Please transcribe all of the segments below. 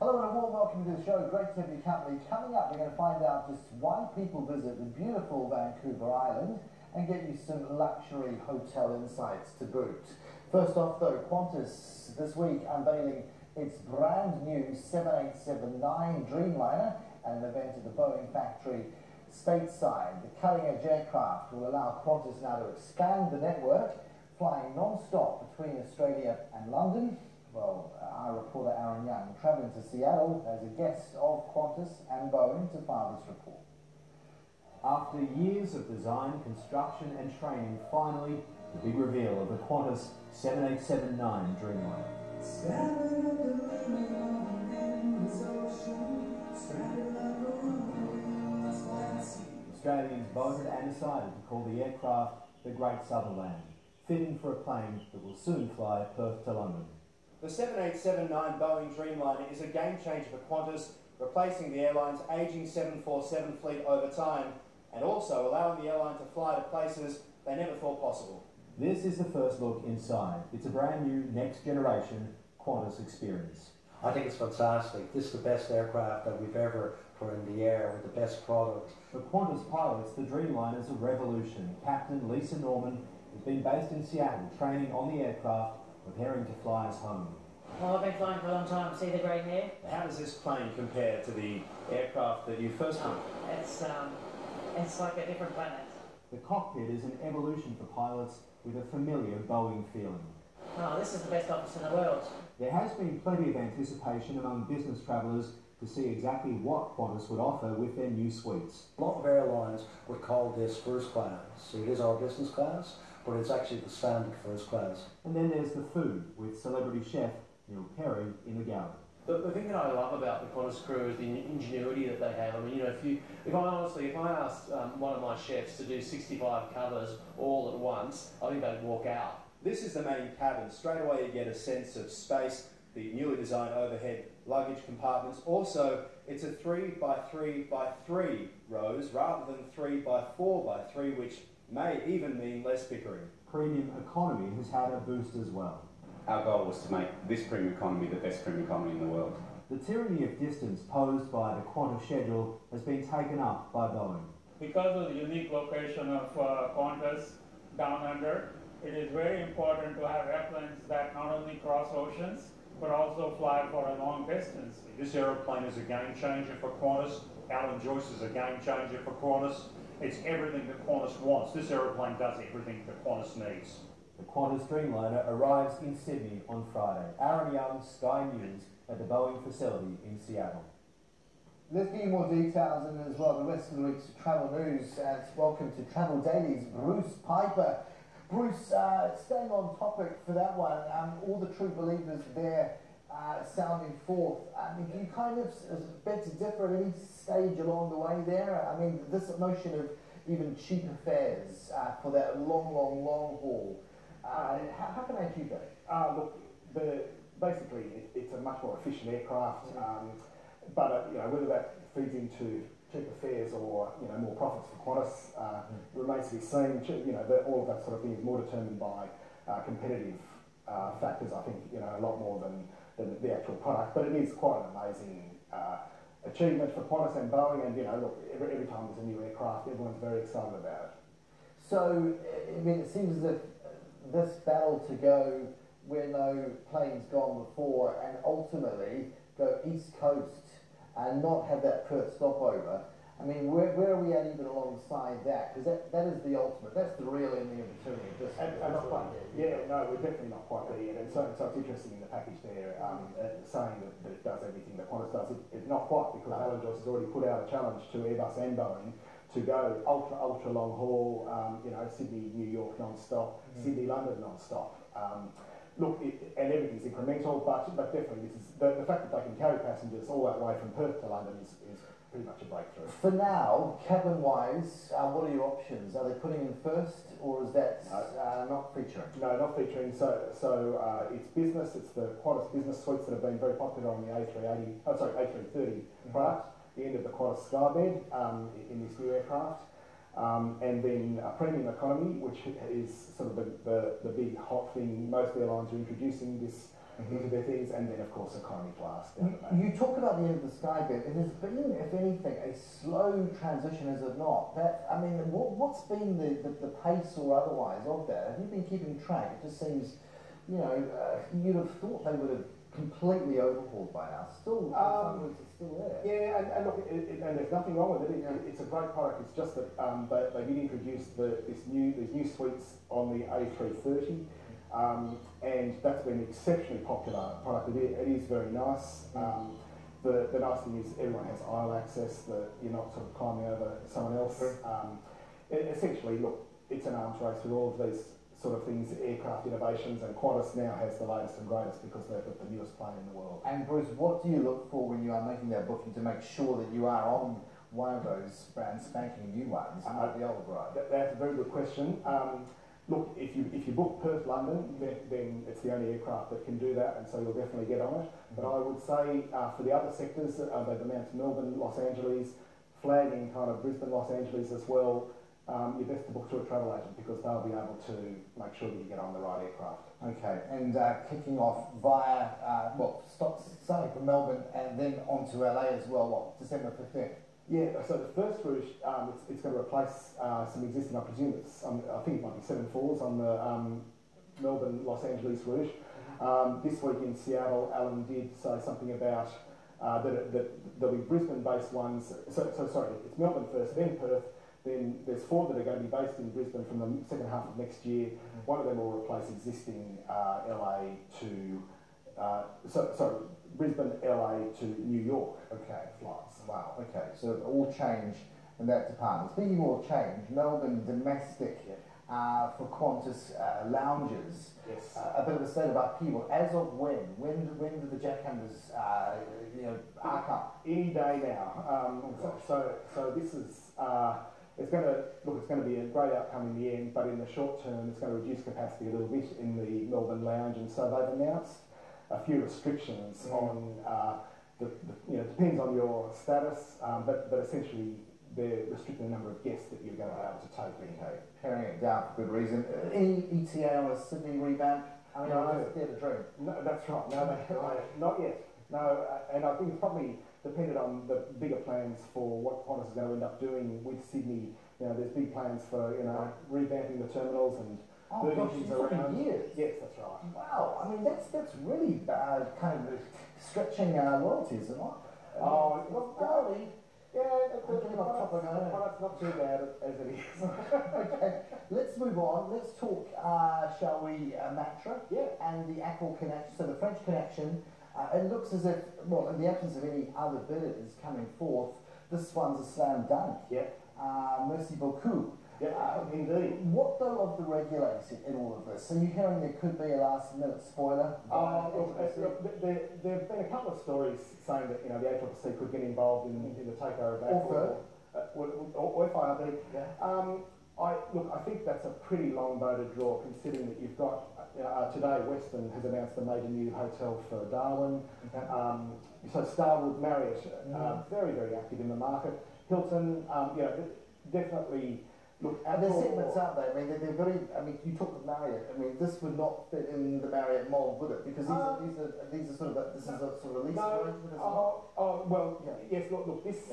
Hello and a warm welcome to the show. Great to have your company. Coming up, we're going to find out just why people visit the beautiful Vancouver Island and get you some luxury hotel insights to boot. First off though, Qantas this week unveiling its brand new 7879 Dreamliner at an event at the Boeing factory stateside. The cutting-edge aircraft will allow Qantas now to expand the network, flying non-stop between Australia and London. Well, our reporter Aaron Young travelling to Seattle as a guest of Qantas and Boeing to file this report. After years of design, construction and training, finally the big reveal of the Qantas 7879 Dreamliner. Australians voted and decided to call the aircraft the Great Sutherland, fitting for a plane that will soon fly Perth to London. The 7879 Boeing Dreamliner is a game changer for Qantas, replacing the airline's ageing 747 fleet over time and also allowing the airline to fly to places they never thought possible. This is the first look inside. It's a brand new next generation Qantas experience. I think it's fantastic. This is the best aircraft that we've ever put in the air with the best product. For Qantas pilots, the Dreamliner is a revolution. Captain Lisa Norman has been based in Seattle, training on the aircraft, preparing to fly us home. Well, I've been flying for a long time. See the grey hair? How does this plane compare to the aircraft that you first flew? It's like a different planet. The cockpit is an evolution for pilots with a familiar Boeing feeling. Oh, this is the best office in the world. There has been plenty of anticipation among business travellers to see exactly what Qantas would offer with their new suites. A lot of airlines would call this first class. So it is our business class, but it's actually the standard first class. And then there's the food, with celebrity chef Neil Perry in the gallery. The thing that I love about the Qantas crew is the ingenuity that they have. I mean, you know, if I asked one of my chefs to do 65 covers all at once, I think they'd walk out. This is the main cabin. Straight away you get a sense of space, the newly designed overhead luggage compartments. Also, it's a 3 by 3 by 3 rows rather than 3 by 4 by 3, which may even mean less bickering. Premium economy has had a boost as well. Our goal was to make this premium economy the best premium economy in the world. The tyranny of distance posed by the Qantas schedule has been taken up by Boeing. Because of the unique location of Qantas down under, it is very important to have airplanes that not only cross oceans, but also fly for a long distance. This aeroplane is a game changer for Qantas. Alan Joyce is a game changer for Qantas. It's everything that Qantas wants. This aeroplane does everything that Qantas needs. The Qantas Dreamliner arrives in Sydney on Friday. Aaron Young, Sky News, at the Boeing facility in Seattle. Let's give you more details and as well the rest of the week's travel news. Welcome to Travel Daily's Bruce Piper. Bruce, staying on topic for that one, all the true believers there sounding forth. I mean, do you kind of beg to differ at any stage along the way there? I mean, this notion of even cheaper fares for that long haul, how can I achieve that? Look, basically it's a much more efficient aircraft, but you know, whether that feeds into cheaper fares or more profits for Qantas remains to be seen. You know, all of that sort of thing is more determined by competitive factors. I think a lot more than the actual product. But it is quite an amazing achievement for Qantas and Boeing. And look, every time there's a new aircraft, everyone's very excited about it. So, I mean, it seems as if this battle to go where no plane's gone before and ultimately go East Coast and not have that Perth stopover. I mean, where are we at even alongside that? Because that is the ultimate, that's the real ending of the journey. Not quite there. Yeah, no, we're definitely not quite there yet. And so it's interesting in the package there, saying that it does everything that Qantas does. It's not quite, because Alan Joyce has already put out a challenge to Airbus and Boeing to go ultra long haul, Sydney, New York non-stop, Sydney, London non-stop. Look, and everything's incremental, but definitely this is the fact that they can carry passengers all that way from Perth to London is pretty much a breakthrough. For now, cabin-wise, what are your options? Are they putting in first, or is that not featuring? No, not featuring. So it's business. It's the Qantas business suites that have been very popular on the A330 product. The end of the Qantas Skybed in this new aircraft. And then premium economy, which is sort of the big hot thing. Most airlines are introducing this into their things, and then of course economy class. You talk about the end of the sky bit. It has been, if anything, a slow transition, is it not? That, I mean, what's been the pace or otherwise of that? Have you been keeping track? It just seems, you know, you'd have thought they would have completely overhauled by now. Still, some routes are still there. Yeah, and look, and there's nothing wrong with it. It's a great product. It's just that they did introduce these new suites on the A330. And that's been an exceptionally popular product. It is very nice. The nice thing is everyone has aisle access, that you're not sort of climbing over someone else. Essentially, look, it's an arms race with all of these sort of things, aircraft innovations, and Qantas now has the latest and greatest because they've got the newest plane in the world. And Bruce, what do you look for when you are making that booking to make sure that you are on one of those brand spanking new ones, not the old variety? That's a very good question. Look, if you book Perth London, then it's the only aircraft that can do that, and so you'll definitely get on it. But I would say for the other sectors, they've announced Melbourne, Los Angeles, flagging kind of Brisbane, Los Angeles as well. You're best to book through a travel agent because they'll be able to make sure that you get on the right aircraft. Okay, and kicking off via, starting from Melbourne and then on to LA as well, what, December 15th? Yeah, so the first route, it's going to replace some existing, I presume it's, I think it might be 74s on the Melbourne-Los Angeles route. This week in Seattle, Alan did say something about that there'll be Brisbane-based ones. So sorry, it's Melbourne first, then Perth, then there's 4 that are going to be based in Brisbane from the second half of next year. One of them will replace existing LA to, Brisbane, LA to New York. Okay, flights. Wow, okay, so all change in that department. Speaking of change, Melbourne domestic for Qantas lounges. Yes. A bit of a state of upheaval. As of when? When did the jackhammers, arc up? Any day now. So this is it's going to be a great outcome in the end, but in the short term, it's going to reduce capacity a little bit in the Melbourne lounge, and so they've announced a few restrictions on. Depends on your status, but essentially they're restricting the number of guests that you're going to be able to take. Okay, paring it down for good reason. Any ETA on a Sydney revamp? I mean, I know it's theatre dream. No, that's right. No, not yet. No, and I think it's probably dependent on the bigger plans for what Qantas is going to end up doing with Sydney. You know, there's big plans for revamping the terminals and. Oh gosh, you're talking years. Yes, that's right. Wow, I mean that's really kind of stretching loyalty, is it not? Golly. Yeah, the product's not too bad as it is. Okay, let's move on. Let's talk, shall we, Matra? Yeah. And the Accor connection, so the French connection. It looks as if, well, in the absence of any other bidders coming forth, this one's a slam dunk. Yeah. Merci beaucoup. Yeah, indeed. What though of the regulation in all of this? So you're hearing there could be a last-minute spoiler? There have been a couple of stories saying that the ACCC could get involved in the takeover of Accor, or FIRB. Yeah. I think that's a pretty long-boated draw, considering that you've got today Western has announced a major new hotel for Darwin. Okay. So Starwood, Marriott, very, very active in the market. Hilton, definitely. Look, and there's segments, aren't they? I mean, they're very. I mean, you talk with Marriott. I mean, this would not fit in the Marriott mold, would it? Because these are sort of this is a sort of lease arrangement. Yes. Look. This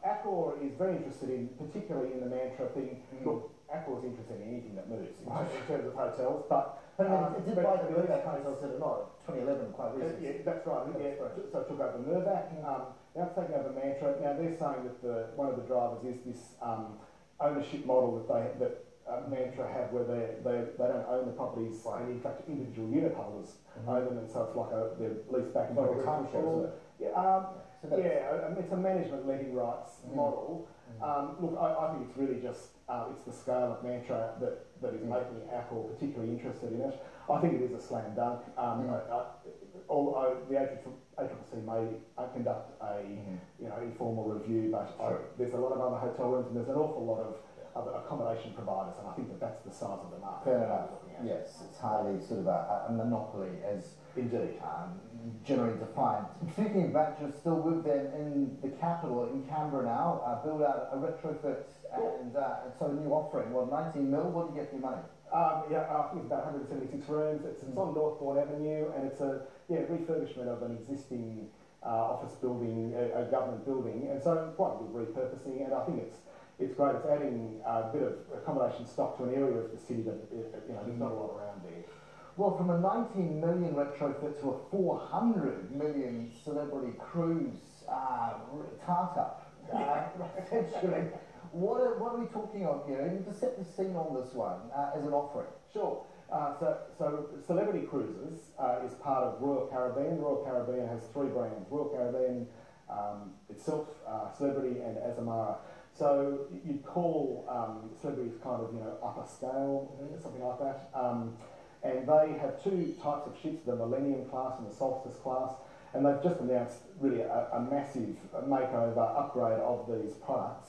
Accor is very interested in, particularly in the mantra thing. Look, Accor is interested in anything that moves in terms of hotels, but I mean, it did buy the Mirvac hotel, did it not? 2011, quite recently. Yeah, that's right. So it took over Mirvac. Now it's taking over Mantra. Now they're saying that one of the drivers is this. Ownership model that Mantra have, where they don't own the properties, and in fact individual unit holders own them, and so it's like they're leased back into a timeshare. It's a management letting rights model. Look, I think it's really just it's the scale of Mantra that is making Accor particularly interested in it. I think it is a slam dunk. Although the ACCC may conduct a informal review, but there's a lot of other hotel rooms and there's an awful lot of other accommodation providers, and I think that's the size of the market. Fair enough. Yes, it's hardly sort of a monopoly as indeed generally defined. Speaking of that, you're still with them in the capital in Canberra now. Build out a retrofit and so a new offering. Well, 19 mil. What do you get for your money? Yeah, I think it's about 176 rooms. It's on Northbourne Avenue, and it's a refurbishment of an existing office building, a government building, and so quite a good repurposing. And I think it's great. It's adding a bit of accommodation stock to an area of the city that there's not a lot around there. Well, from a 19 million retrofit to a 400 million celebrity cruise startup, essentially. What are we talking of here? And to set the scene on this one as an offering. Sure. So Celebrity Cruises is part of Royal Caribbean. Royal Caribbean has three brands: Royal Caribbean itself, Celebrity, and Azamara. So you'd call Celebrities kind of upper scale, something like that. And they have two types of ships: the Millennium class and the Solstice class. And they've just announced really a massive makeover, upgrade of these products.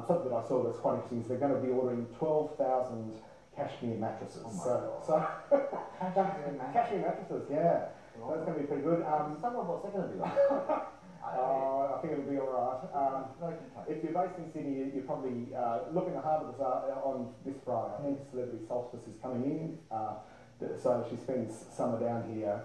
Something that I saw that's quite interesting is they're going to be ordering 12,000 cashmere mattresses. Cashmere mattresses, yeah. Oh. That's going to be pretty good. What's that going to be like? I think it'll be all right. If you're based in Sydney, you're probably looking at Harbour Bazaar on this Friday. I think Celebrity Solstice is coming in. So she spends summer down here.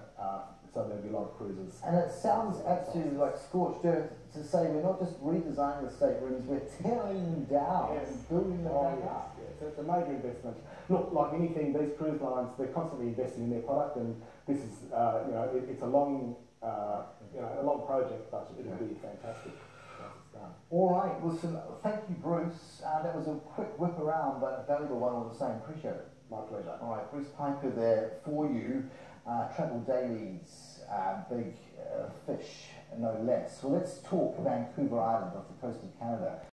So there'll be a lot of cruises. And it sounds absolutely like scorched earth to say we're not just redesigning the staterooms, we're tearing them down and building them back up. Yes. So it's a major investment. Look, like anything, these cruise lines, they're constantly investing in their product, and this is, it's a long, a long project, but it'll be fantastic. All right, listen, thank you, Bruce. That was a quick whip around, but a valuable one all the same. Appreciate it. My pleasure. All right, Bruce Piper there for you. Travel Daily's big fish, no less. Well, let's talk Vancouver Island off the coast of Canada.